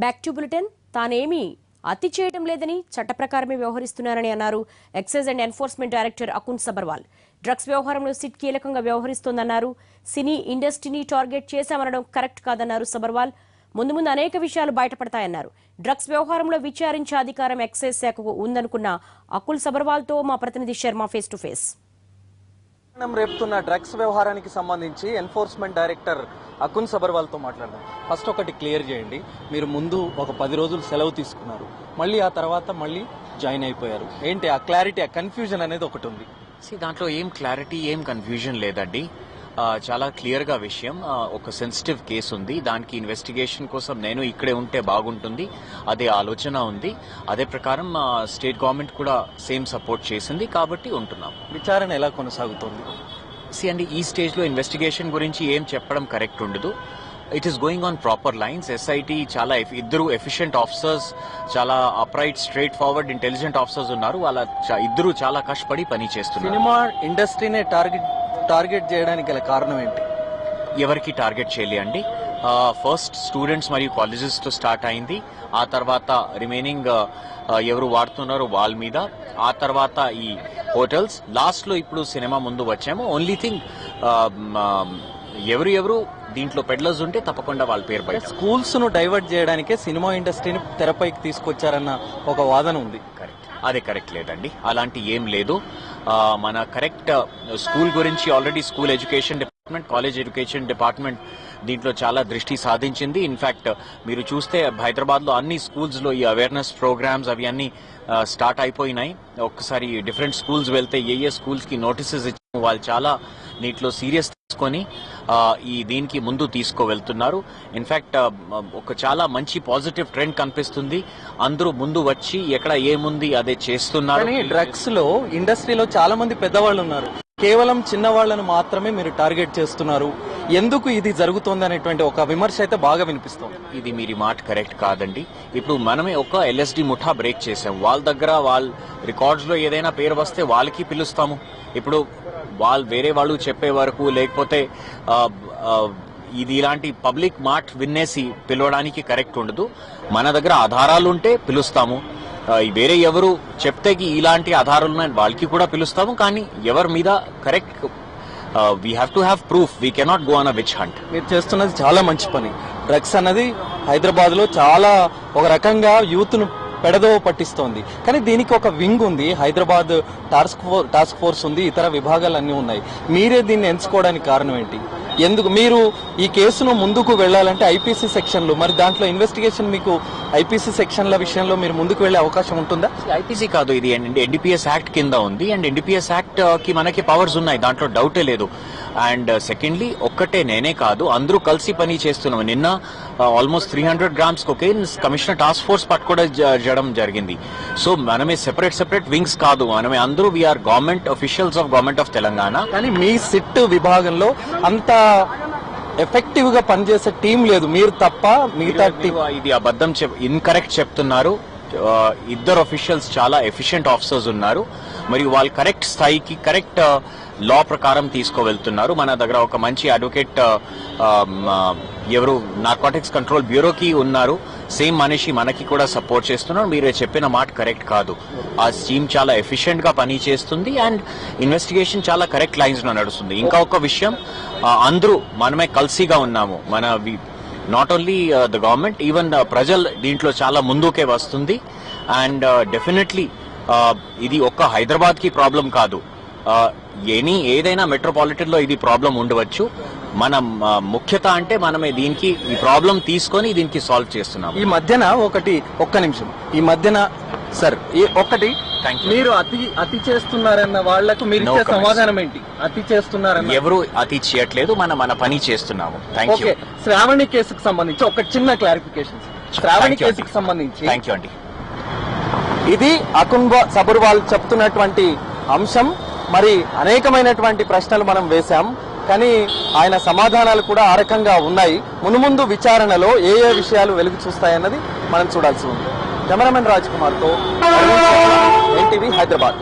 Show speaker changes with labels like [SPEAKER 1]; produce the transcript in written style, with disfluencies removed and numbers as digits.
[SPEAKER 1] Back to bulletin. తానేమీ అతి చేయడం లేదని చట్ట ప్రకారమే వ్యవహరిస్తున్నారని అన్నారు excise and enforcement director Akun Sabharwal. Drugs వ్యవహారంలో సిట్ కీలకంగా వ్యవహరిస్తోందన్నారు. సినీ ఇండస్ట్రీని టార్గెట్ చేశామనడం కరెక్ట్ కాదన్నారు సబర్వాల్. ముందు ముందు అనేక విషయాలు బయటపడతాయన్నారు. డ్రగ్స్ వ్యవహారంలో విచారించే అధికారం ఎక్సైజ్ శాఖకు ఉందనుకున్న అకుల్ సబర్వాల్తో మా ప్రతినిధి శర్మ ఫేస్ టు ఫేస్.
[SPEAKER 2] రేపుతున్న డ్రగ్స్ వ్యవహారానికి సంబంధించి ఎన్ఫోర్స్మెంట్ డైరెక్టర్ అకున్ సబర్వాల్తో మాట్లాడదాం. ఫస్ట్ ఒకటి క్లియర్ చేయండి, మీరు ముందు ఒక 10 రోజులు సెలవు తీసుకున్నారు, మళ్ళీ ఆ తర్వాత మళ్ళీ జాయిన్ అయిపోయారు. ఏంటి ఆ క్లారిటీ, ఆ కన్ఫ్యూజన్ అనేది ఒకటి ఉంది.
[SPEAKER 3] దాంట్లో ఏం క్లారిటీ ఏం కన్ఫ్యూజన్ లేదండి. చాలా క్లియర్ గా విషయం. ఒక సెన్సిటివ్ కేసు ఉంది, దానికి ఇన్వెస్టిగేషన్ కోసం నేను ఇక్కడే ఉంటే బాగుంటుంది, అదే ఆలోచన ఉంది. అదే ప్రకారం స్టేట్ గవర్నమెంట్ కూడా సేమ్ సపోర్ట్ చేసింది కాబట్టి ఉంటున్నాం.
[SPEAKER 2] విచారణ ఎలా కొనసాగుతోంది?
[SPEAKER 3] అండి, ఈ స్టేజ్ లో ఇన్వెస్టిగేషన్ గురించి ఏం చెప్పడం కరెక్ట్ ఉండదు. It is going on proper lines. SIT చాలా ఇద్దరు ఎఫిషియెంట్ ఆఫీసర్స్, చాలా upright straight forward intelligent officers ఉన్నారు. వాళ్ళ ఇద్దరు చాలా కష్టపడి పని చేస్తున్నారు.
[SPEAKER 2] సినిమా ఇండస్ట్రీనే టార్గెట్ చేయడానికి గల కారణం ఏంటి?
[SPEAKER 3] ఎవరికి టార్గెట్ చేయాలి అండి? ఫస్ట్ స్టూడెంట్స్ మరియు కాలేజెస్ తో స్టార్ట్ అయింది, ఆ తర్వాత రిమైనింగ్ ఎవరు వాడుతున్నారో వాళ్ళ మీద, ఆ తర్వాత ఈ హోటల్స్, లాస్ట్ లో ఇప్పుడు సినిమా ముందు వచ్చాము. ఓన్లీ థింగ్ ఎవరు దీంట్లో పెడ్లర్స్ ఉంటే తప్పకుండా వాళ్ళ పేరు బయట.
[SPEAKER 2] స్కూల్స్ ను డైవర్ట్ చేయడానికే సినిమా ఇండస్ట్రీని తెరపైకి తీసుకొచ్చారన్న ఒక వాదన ఉంది.
[SPEAKER 3] కరెక్ట్, అదే కరెక్ట్ లేదండి, అలాంటి ఏం లేదు. మన కరెక్ట్ స్కూల్ గురించి already school education department, college education department దీంట్లో చాలా దృష్టి సాధించింది. ఇన్ఫాక్ట్ మీరు చూస్తే హైదరాబాద్ లో అన్ని స్కూల్స్ లో ఈ అవేర్నెస్ ప్రోగ్రామ్స్ అవి అన్ని స్టార్ట్ అయిపోయినాయి. ఒక్కసారి డిఫరెంట్ స్కూల్స్ వెళ్తే ఏ స్కూల్స్ కి నోటీసెస్ ఇచ్చాము, వాళ్ళు చాలా నీటిలో సీరియస్ తీసుకొని ఈ దీనికి ముందు తీసుకువెళ్తున్నారు. ఇన్ఫాక్ట్ ఒక చాలా మంచి పాజిటివ్ ట్రెండ్ కనిపిస్తుంది. అందరూ ముందు వచ్చి ఎక్కడ ఏముంది అదే చేస్తున్నారు.
[SPEAKER 2] డ్రగ్స్ లో ఇండస్ట్రీలో చాలా మంది పెద్దవాళ్ళు ఉన్నారు, కేవలం చిన్న వాళ్లను మాత్రమే మీరు టార్గెట్ చేస్తున్నారు. ఎందుకు ఇది జరుగుతోంది అనేటువంటి ఒక విమర్శ అయితే బాగా వినిపిస్తుంది.
[SPEAKER 3] ఇది మీరు మాట కరెక్ట్ కాదండి. ఇప్పుడు మనమే ఒక ఎల్ఎస్డి ముఠా బ్రేక్ చేసాం. వాళ్ళ దగ్గర వాళ్ళ రికార్డ్స్ లో ఏదైనా పేరు వస్తే వాళ్ళకి పిలుస్తాము. ఇప్పుడు వేరే వాళ్ళు చెప్పే వరకు, లేకపోతే ఇది ఇలాంటి పబ్లిక్ మాట వినేసి పిలవడానికి కరెక్ట్ ఉండదు. మన దగ్గర ఆధారాలు ఉంటే పిలుస్తాము. వేరే ఎవరు చెప్తే ఇలాంటి ఆధారాలు ఉన్నాయని వాళ్ళకి కూడా పిలుస్తాము. కానీ ఎవరి మీద correct, we have to have proof. We cannot go on a which hunt.
[SPEAKER 2] మీరు చేస్తున్నది చాలా మంచి పని. డ్రగ్స్ అన్నది హైదరాబాద్ లో చాలా ఒక రకంగా యూత్ ను పెడదోవ పట్టిస్తోంది. కానీ దీనికి ఒక వింగ్ ఉంది, హైదరాబాద్ టాస్క్ ఫోర్స్ ఉంది, ఇతర విభాగాలన్నీ ఉన్నాయి. మీరే దీన్ని ఎంచుకోవడానికి కారణం ఏంటి? ఎందుకు మీరు ఈ కేసును ముందుకు వెళ్లాలంటే ఐపీసీ సెక్షన్లు, మరి దాంట్లో ఇన్వెస్టిగేషన్ మీకు ఐపీసీ సెక్షన్ల విషయంలో మీరు ముందుకు వెళ్లే అవకాశం ఉంటుందా?
[SPEAKER 3] ఐపీసీ కాదు, ఇది ఎన్డీపీఎస్ యాక్ట్ కింద ఉంది. అండ్ ఎన్డీపీఎస్ యాక్ట్ కి మనకి పవర్స్ ఉన్నాయి, దాంట్లో డౌటే లేదు. అండ్ సెకండ్లీ, ఒక్కటే నేనే కాదు, అందరూ కలిసి పని చేస్తున్నాం. నిన్న almost 300 grams cocaine commissioner task force పట్టుకోవడం జరిగింది. సో మనమే సెపరేట్ వింగ్స్ కాదు, మనమే అందరూ we are government officials of government of Telangana.
[SPEAKER 2] కానీ మీ సిట్ విభాగంలో అంత ఎఫెక్టివ్ గా పనిచేసే టీం లేదు, మీరు తప్ప మిగతా టీం.
[SPEAKER 3] ఇది అబద్ధం, ఇన్కరెక్ట్ చెప్తున్నారు. ఇద్దరు అఫీషియల్స్ చాలా ఎఫిషియెంట్ ఆఫీసర్స్ ఉన్నారు, మరియు వాళ్ళు కరెక్ట్ స్థాయికి కరెక్ట్ లా ప్రకారం తీసుకువెళ్తున్నారు. మన దగ్గర ఒక మంచి అడ్వకేట్ ఎవరు నార్కోటిక్స్ కంట్రోల్ బ్యూరోకి ఉన్నారు, సేమ్ మనిషి మనకి కూడా సపోర్ట్ చేస్తున్నారు. మీరు చెప్పిన మాట కరెక్ట్ కాదు. ఆ టీమ్ చాలా ఎఫిషియెంట్ గా పని చేస్తుంది అండ్ ఇన్వెస్టిగేషన్ చాలా కరెక్ట్ లైన్స్ లో నడుస్తుంది. ఇంకా ఒక విషయం, అందరూ మనమే కలిసిగా ఉన్నాము. మన not only the government, even ప్రజలు దీంట్లో చాలా ముందుకే వస్తుంది. అండ్ డెఫినెట్లీ ఇది ఒక్క హైదరాబాద్ కి ప్రాబ్లం కాదు, ఏదైనా మెట్రోపాలిటన్ లో ఇది ప్రాబ్లం ఉండవచ్చు. మన ముఖ్యత అంటే మనమే దీనికి ఈ ప్రాబ్లం తీసుకొని దీనికి సాల్వ్ చేస్తున్నాం.
[SPEAKER 2] ఈ మధ్యన ఒక్క నిమిషం, ఈ మధ్యన సార్ ఒకటి, మీరు అతి చేస్తున్నారన్న వాళ్లకు మీరు ఇచ్చే సమాధానం ఏంటి? అతి చేస్తున్నారన్న
[SPEAKER 3] ఎవరు అతి చేయట్లేదు, మన పని చేస్తున్నాము. Thank you.
[SPEAKER 2] శ్రావణి కేసుకు సంబంధించి ఒక చిన్న క్లారిఫికేషన్. శ్రావణి కేసుకు సంబంధించి
[SPEAKER 3] థ్యాంక్ యూ అండి.
[SPEAKER 2] ఇది అకున్ సబర్వాల్ చెప్తున్నటువంటి అంశం. మరి అనేకమైనటువంటి ప్రశ్నలు మనం వేశాం, కానీ ఆయన సమాధానాలు కూడా ఆ రకంగా ఉన్నాయి. మునుముందు విచారణలో ఏ విషయాలు వెలుగు చూస్తాయన్నది మనం చూడాల్సి ఉంది. కెమెరామెన్ రాజ్ కుమార్తో ఎన్టీవీ హైదరాబాద్.